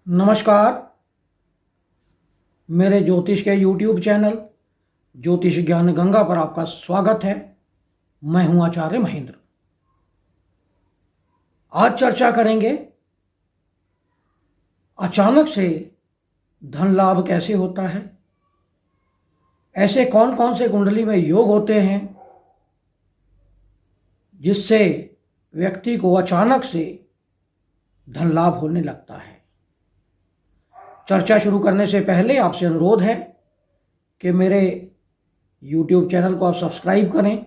नमस्कार। मेरे ज्योतिष के YouTube चैनल ज्योतिष ज्ञान गंगा पर आपका स्वागत है। मैं हूं आचार्य महेंद्र। आज चर्चा करेंगे अचानक से धन लाभ कैसे होता है, ऐसे कौन कौन से कुंडली में योग होते हैं जिससे व्यक्ति को अचानक से धन लाभ होने लगता है। चर्चा शुरू करने से पहले आपसे अनुरोध है कि मेरे YouTube चैनल को आप सब्सक्राइब करें,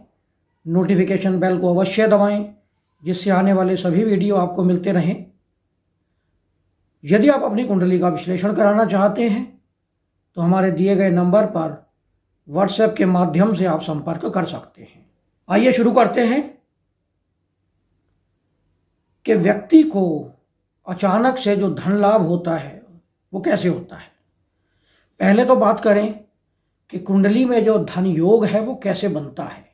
नोटिफिकेशन बेल को अवश्य दबाएं जिससे आने वाले सभी वीडियो आपको मिलते रहें। यदि आप अपनी कुंडली का विश्लेषण कराना चाहते हैं तो हमारे दिए गए नंबर पर व्हाट्सएप के माध्यम से आप संपर्क कर सकते हैं। आइए शुरू करते हैं कि व्यक्ति को अचानक से जो धन लाभ होता है वो कैसे होता है। पहले तो बात करें कि कुंडली में जो धन योग है वो कैसे बनता है।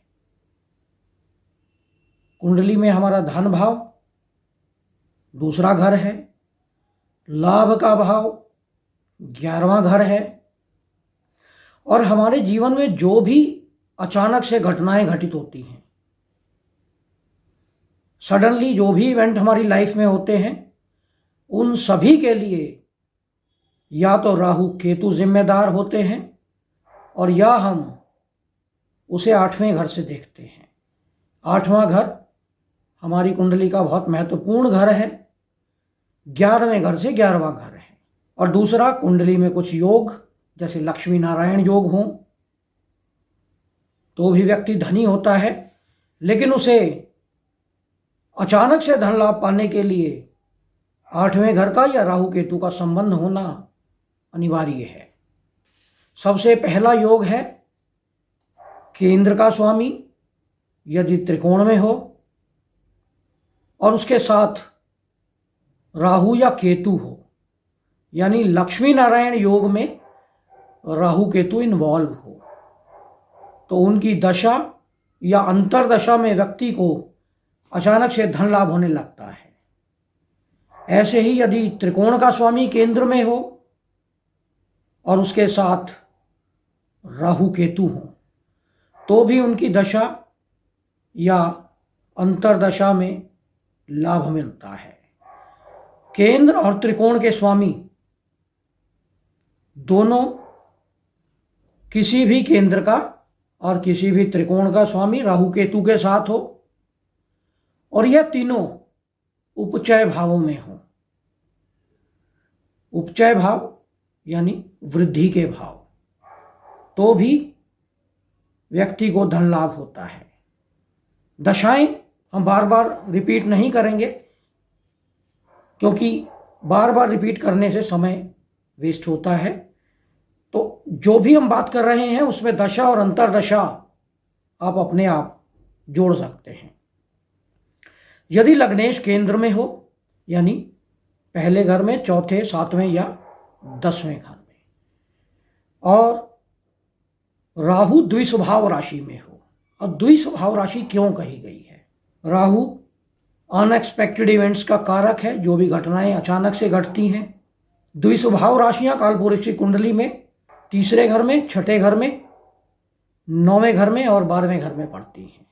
कुंडली में हमारा धन भाव दूसरा घर है, लाभ का भाव 11वां घर है, और हमारे जीवन में जो भी अचानक से घटनाएं घटित होती हैं, सडनली जो भी इवेंट हमारी लाइफ में होते हैं, उन सभी के लिए या तो राहु केतु जिम्मेदार होते हैं और या हम उसे 8वें घर से देखते हैं। 8वां घर हमारी कुंडली का बहुत महत्वपूर्ण घर है। 11वें घर से 11वां घर है। और दूसरा, कुंडली में कुछ योग जैसे लक्ष्मी नारायण योग हों तो भी व्यक्ति धनी होता है, लेकिन उसे अचानक से धन लाभ पाने के लिए 8वें घर का या राहु केतु का संबंध होना अनिवार्य है। सबसे पहला योग है केंद्र का स्वामी यदि त्रिकोण में हो और उसके साथ राहु या केतु हो, यानी लक्ष्मी नारायण योग में राहु केतु इन्वॉल्व हो, तो उनकी दशा या अंतरदशा में व्यक्ति को अचानक से धन लाभ होने लगता है। ऐसे ही यदि त्रिकोण का स्वामी केंद्र में हो और उसके साथ राहु केतु हो तो भी उनकी दशा या अंतरदशा में लाभ मिलता है। केंद्र और त्रिकोण के स्वामी दोनों किसी भी केंद्र का और किसी भी त्रिकोण का स्वामी राहु केतु के साथ हो और यह तीनों उपचय भावों में हो। उपचय भाव यानी वृद्धि के भाव, तो भी व्यक्ति को धन लाभ होता है। दशाएं हम बार बार रिपीट नहीं करेंगे क्योंकि बार बार रिपीट करने से समय वेस्ट होता है। तो जो भी हम बात कर रहे हैं उसमें दशा और अंतरदशा आप अपने आप जोड़ सकते हैं। यदि लग्नेश केंद्र में हो, यानी पहले घर में, चौथे, 7वें या 10वें घर में, और राहु द्विस्वभाव राशि में हो। अब द्विस्वभाव राशि क्यों कही गई है? राहु अनएक्सपेक्टेड इवेंट्स का कारक है। जो भी घटनाएं अचानक से घटती हैं, द्विस्वभाव राशियां कालपुरुष की कुंडली में तीसरे घर में, छठे घर में, 9वें घर में और 12वें घर में पड़ती हैं।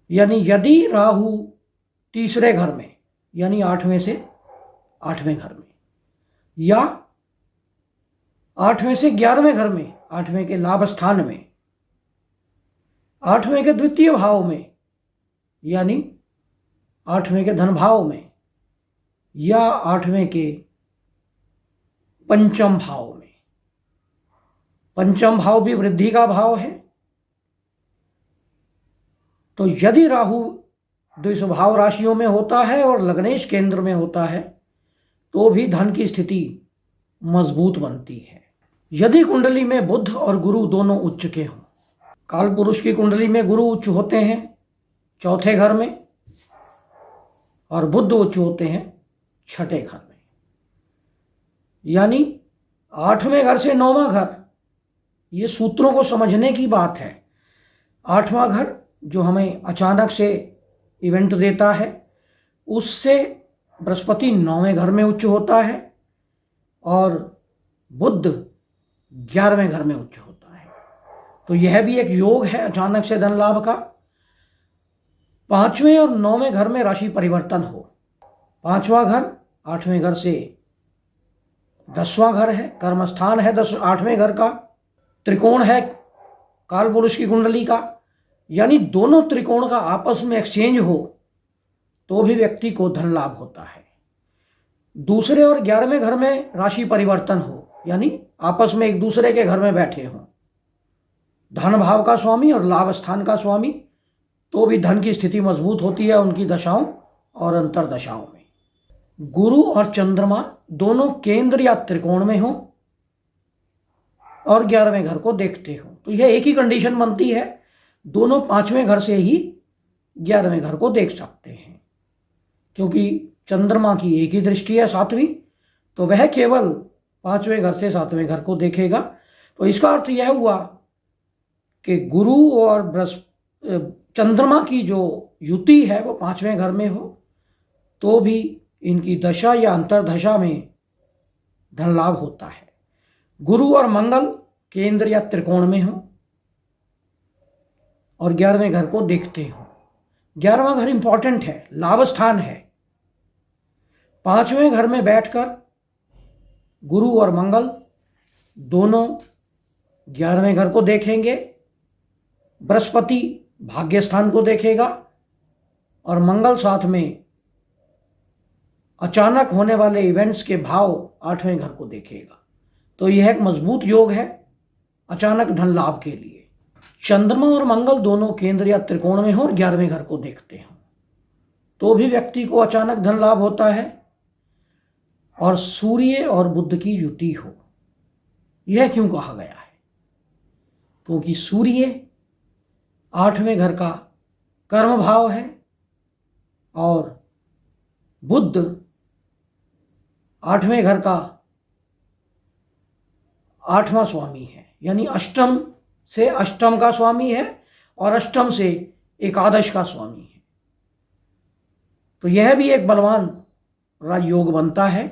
यानी यदि राहु तीसरे घर में यानी 8वें से 8वें घर में या 8वें से 11वें घर में, 8वें के लाभ स्थान में, 8वें के द्वितीय भाव में यानी 8वें के धन भाव में या 8वें के पंचम भाव में, पंचम भाव भी वृद्धि का भाव है, तो यदि राहु द्विस्वभाव राशियों में होता है और लग्नेश केंद्र में होता है तो भी धन की स्थिति मजबूत बनती है। यदि कुंडली में बुध और गुरु दोनों उच्च के हों, कालपुरुष की कुंडली में गुरु उच्च होते हैं चौथे घर में और बुध उच्च होते हैं छठे घर में, यानी 8वें घर से 9वां घर, ये सूत्रों को समझने की बात है। 8वां घर जो हमें अचानक से इवेंट देता है, उससे बृहस्पति 9वें घर में उच्च होता है और बुध 11वें घर में उच्च होता है। तो यह भी एक योग है अचानक से धन लाभ का। 5वें और 9वें घर में राशि परिवर्तन हो। 5वां घर 8वें घर से 10वां घर है, कर्म स्थान है 8वें घर का, त्रिकोण है काल पुरुष की कुंडली का, यानी दोनों त्रिकोण का आपस में एक्सचेंज हो तो भी व्यक्ति को धन लाभ होता है। दूसरे और 11वें घर में राशि परिवर्तन हो, यानी आपस में एक दूसरे के घर में बैठे हों, धन भाव का स्वामी और लाभ स्थान का स्वामी, तो भी धन की स्थिति मजबूत होती है उनकी दशाओं और अंतर दशाओं में। गुरु और चंद्रमा दोनों केंद्र या त्रिकोण में हो और 11वें घर को देखते हो, तो यह एक ही कंडीशन बनती है, दोनों 5वें घर से ही 11वें घर को देख सकते हैं। क्योंकि चंद्रमा की एक ही दृष्टि है 7वीं, तो वह केवल 5वें घर से 7वें घर को देखेगा। तो इसका अर्थ यह हुआ कि गुरु और चंद्रमा की जो युति है वो 5वें घर में हो तो भी इनकी दशा या अंतर्दशा में धन लाभ होता है। गुरु और मंगल केंद्र या त्रिकोण में हो और 11वें घर को देखते हो। 11वां घर इंपॉर्टेंट है, लाभ स्थान है। 5वें घर में बैठकर गुरु और मंगल दोनों 11वें घर को देखेंगे। बृहस्पति भाग्य स्थान को देखेगा और मंगल साथ में अचानक होने वाले इवेंट्स के भाव 8वें घर को देखेगा। तो यह एक मजबूत योग है अचानक धन लाभ के लिए। चंद्रमा और मंगल दोनों केंद्र या त्रिकोण में हो और 11वें घर को देखते हो तो भी व्यक्ति को अचानक धन लाभ होता है। और सूर्य और बुध की युति हो, यह क्यों कहा गया है? क्योंकि सूर्य 8वें घर का कर्म भाव है और बुध 8वें घर का 8वां स्वामी है, यानी अष्टम से अष्टम का स्वामी है और अष्टम से एकादश का स्वामी है। तो यह भी एक बलवान योग बनता है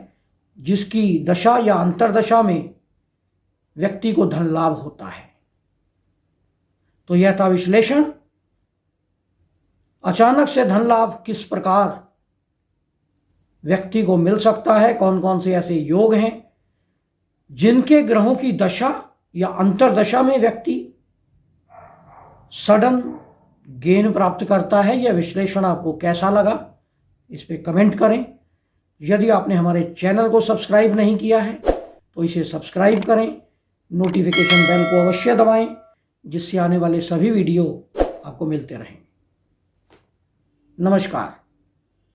जिसकी दशा या अंतरदशा में व्यक्ति को धन लाभ होता है। तो यह था विश्लेषण। अचानक से धन लाभ किस प्रकार व्यक्ति को मिल सकता है, कौन कौन से ऐसे योग हैं जिनके ग्रहों की दशा या अंतरदशा में व्यक्ति सडन गेन प्राप्त करता है। यह विश्लेषण आपको कैसा लगा इस पे कमेंट करें। यदि आपने हमारे चैनल को सब्सक्राइब नहीं किया है तो इसे सब्सक्राइब करें, नोटिफिकेशन बेल को अवश्य दबाएं जिससे आने वाले सभी वीडियो आपको मिलते रहें। नमस्कार।